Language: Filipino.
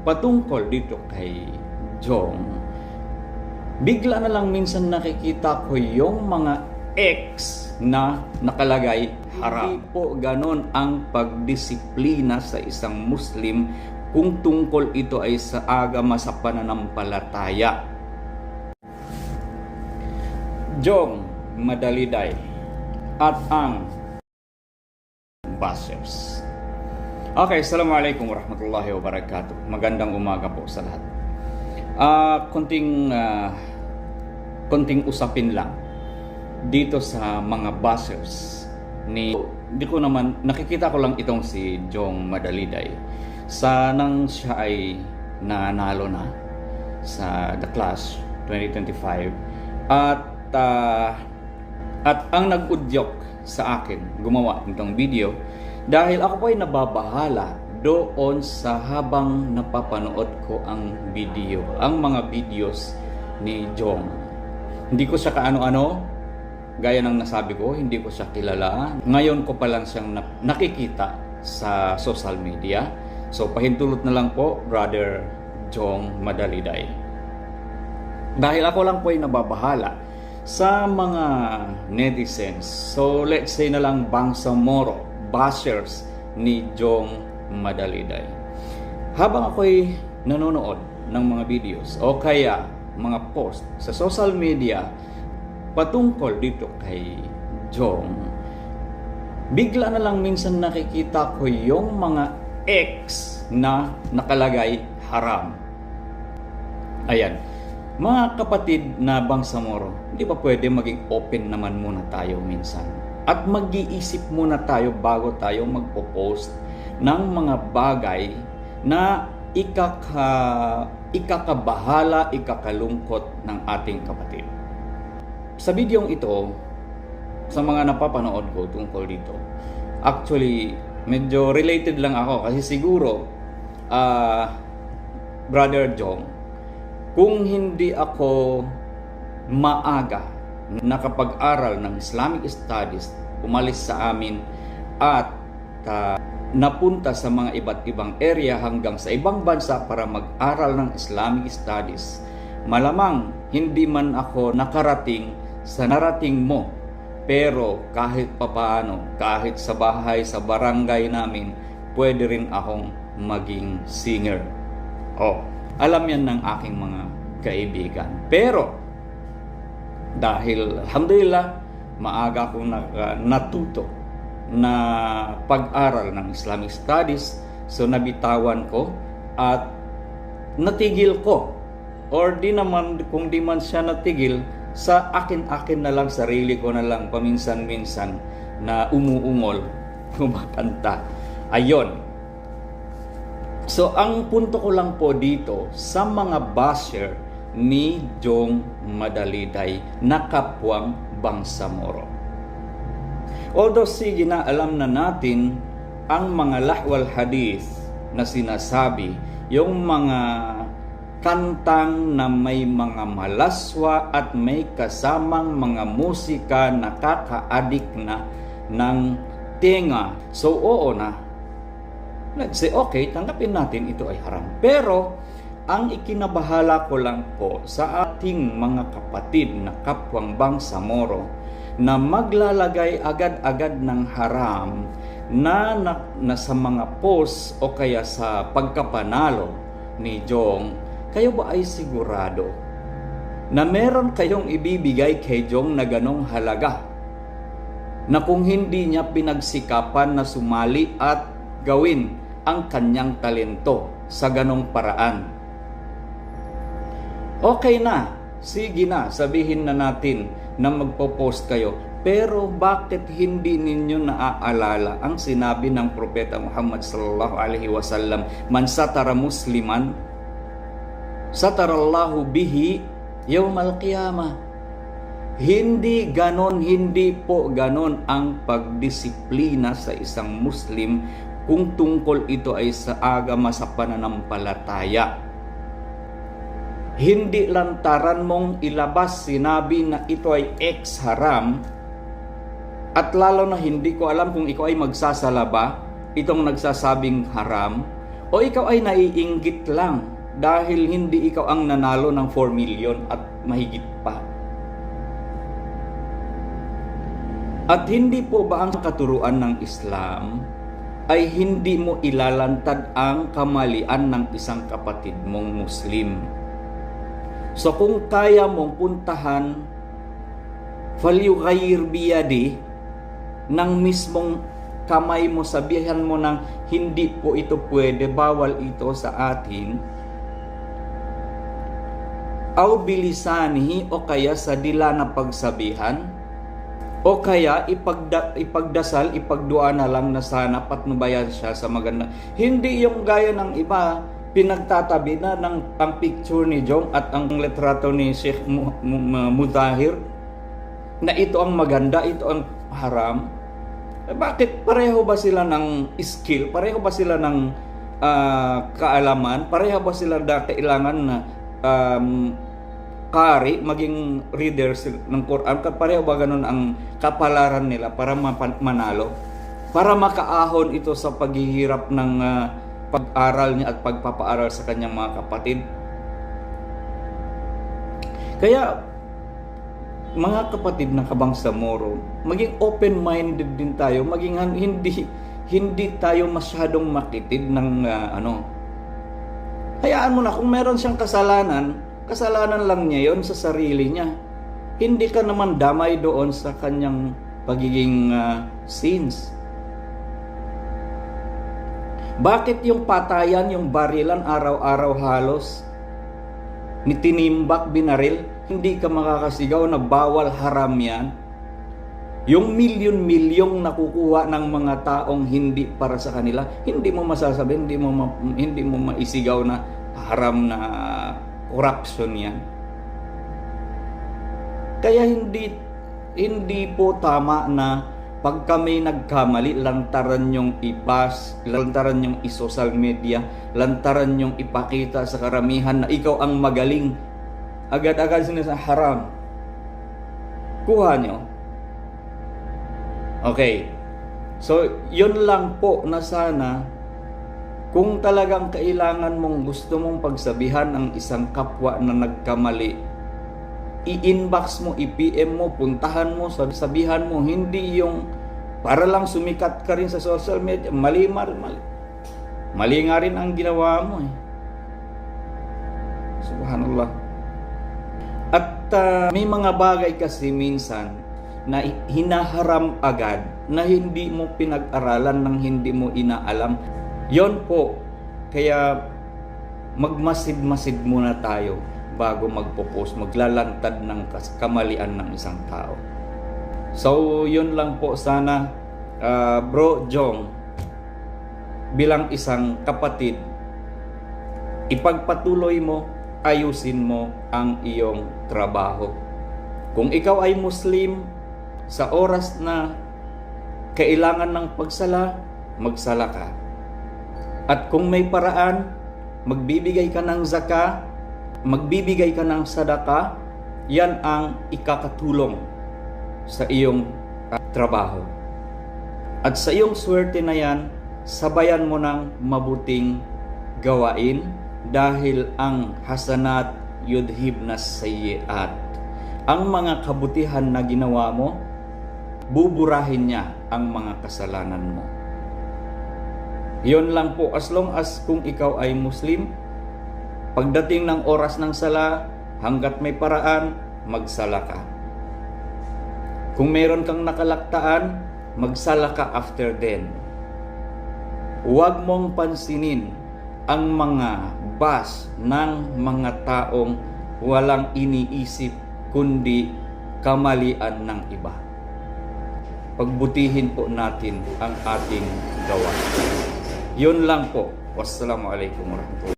patungkol dito kay Jong, bigla na lang minsan nakikita ko yung mga X na nakalagay haram. Hindi po ganon ang pagdisiplina sa isang Muslim kung tungkol ito ay sa agama sa pananampalataya. Jong Madaliday at ang bashers. Okay, assalamualaikum warahmatullahi wabarakatuh. Magandang umaga po sa lahat. Konting usapin lang dito sa mga bashers ni, di ko naman, nakikita ko lang itong si Jong Madaliday sa nang siya ay nanalo na sa The Clash 2025 at ang nag-udyok sa akin gumawa nitong video dahil ako po ay nababahala doon sa habang napapanood ko ang mga videos ni Jong. Hindi ko siya kaano-ano, gaya ng nasabi ko, hindi ko siya kilala. Ngayon ko pa lang siyang nakikita sa social media. So pahintulot na lang po, Brother Jong Madaliday. Dahil ako lang po ay nababahala sa mga netizens. So let's say na lang Bangsamoro, bashers ni Jong Madaliday. Habang ako'y nanonood ng mga videos o kaya mga post sa social media patungkol dito kay Jong, bigla na lang minsan nakikita ko yung mga X na nakalagay haram. Ayan. Mga kapatid na Bangsamoro, hindi ba pwede maging open naman muna tayo minsan? At mag-iisip muna tayo bago tayo magpo-post ng mga bagay na ikakabahala, ikakalungkot ng ating kapatid. Sa videong ito, sa mga napapanood ko tungkol dito, actually, medyo related lang ako kasi siguro, Brother Jong, kung hindi ako maaga nakapag-aral ng Islamic Studies, umalis sa amin at napunta sa mga iba't ibang area hanggang sa ibang bansa para mag-aral ng Islamic Studies, malamang hindi man ako nakarating sa narating mo. Pero kahit papaano, kahit sa bahay, sa barangay namin, pwede rin akong maging singer. Alam yan ng aking mga kaibigan. Pero dahil alhamdulillah maaga akong natuto na pag-aral ng Islamic Studies, so nabitawan ko at natigil ko, or di naman, kung di man siya natigil, sa akin na lang, sarili ko na lang paminsan-minsan na umuungol, kumakanta. Ayon. So, ang punto ko lang po dito sa mga basher ni Jong Madaliday na kapwang Bangsamoro. Although sige na, alam na natin ang mga lahwal hadith na sinasabi, yung mga kantang na may mga malaswa at may kasamang mga musika na nakaka-addict na ng tenga. So, oo na. Let's say, okay, tanggapin natin ito ay haram. Pero, ang ikinabahala ko lang po sa ating mga kapatid na kapwang Bangsamoro na maglalagay agad-agad ng haram na sa mga post o kaya sa pagkapanalo ni Jong, kayo ba ay sigurado na meron kayong ibibigay kay Jong na ganong halaga? Na kung hindi niya pinagsikapan na sumali at gawin ang kanyang talento sa ganong paraan. Okay na, sige na, sabihin na natin na magpo-post kayo. Pero bakit hindi ninyo naaalala ang sinabi ng Propeta Muhammad sallallahu alaihi wasallam, "Man satara musliman, satarallahu bihi yawmal qiyamah." Hindi po ganon ang pagdisiplina sa isang Muslim kung tungkol ito ay sa agama sa pananampalataya. Hindi lantaran mong ilabas sinabi na ito ay haram, at lalo na hindi ko alam kung ikaw ay magsasala ba itong nagsasabing haram O ikaw ay naiinggit lang dahil hindi ikaw ang nanalo ng 4 million at mahigit pa. At hindi po ba ang katuruan ng Islam ay hindi mo ilalantad ang kamalian ng isang kapatid mong Muslim? So kung kaya mong puntahan falyughayyir biyadi ng mismong kamay mo, sabihan mo ng hindi po ito pwede, bawal ito sa atin, aw bilisanihi, o kaya sa dila na pagsabihan, o kaya ipagdasal, ipagdua na lang na sana patnubayan siya sa maganda. Hindi yung gaya ng iba, pinagtatabi na ng ang picture ni Jong at ang litrato ni Sheikh Mudahir na ito ang maganda, ito ang haram. Bakit? Pareho ba sila ng skill? Pareho ba sila ng kaalaman? Pareho ba sila na kailangan na kari, maging readers ng Quran? Pareho ba ganun ang kapalaran nila para manalo? Para makaahon ito sa paghihirap ng pag-aral niya at pagpapaaral sa kanyang mga kapatid? Kaya, mga kapatid na Kabangsamoro, maging open-minded din tayo, maging hindi tayo masyadong makitid ng Hayaan mo na, kung meron siyang kasalanan lang niya yon sa sarili niya. Hindi ka naman damay doon sa kanyang pagiging sins. Bakit yung patayan, yung barilan, araw-araw halos tinimbak, binaril, hindi ka makakasigaw na bawal, haram yan? Yung milyon-milyong nakukuha ng mga taong hindi para sa kanila, hindi mo masasabi, hindi mo maisigaw na haram na corruption yan. Kaya hindi po tama na pag kami nagkamali, lantaran yung i-pass, lantaran yung i-social media, lantaran yung ipakita sa karamihan na ikaw ang magaling. Agad-agad sinasa haram. Kuha nyo. Okay. So, yun lang po na sana, kung talagang kailangan mong, gusto mong pagsabihan ang isang kapwa na nagkamali, i-inbox mo, i-PM mo, puntahan mo, sabihan mo, hindi yung para lang sumikat ka rin sa social media. Mali nga rin ang ginawa mo eh. Subhanallah. At may mga bagay kasi minsan na hinaharam agad, na hindi mo pinag-aralan, ng hindi mo inaalam. Yon po, kaya magmasid-masid muna tayo bago magpo-post, maglalantad ng kamalian ng isang tao. So, yun lang po sana, Bro Jong, bilang isang kapatid, ipagpatuloy mo, ayusin mo ang iyong trabaho. Kung ikaw ay Muslim, sa oras na kailangan ng pagsala, magsala ka. At kung may paraan, magbibigay ka ng zakah, magbibigay ka ng sadaka, yan ang ikakatulong sa iyong trabaho. At sa iyong swerte na yan, sabayan mo ng mabuting gawain, dahil ang hasanat yudhibnas sayyiat. Ang mga kabutihan na ginawa mo, buburahin niya ang mga kasalanan mo. Yun lang po, as long as kung ikaw ay Muslim, pagdating ng oras ng sala, hanggat may paraan, magsala ka. Kung meron kang nakalaktaan, magsala ka after then. Huwag mong pansinin ang mga bas ng mga taong walang iniisip kundi kamalian ng iba. Pagbutihin po natin ang ating gawa. Yun lang po. Wassalamualaikum warahmatullahi wabarakatuh.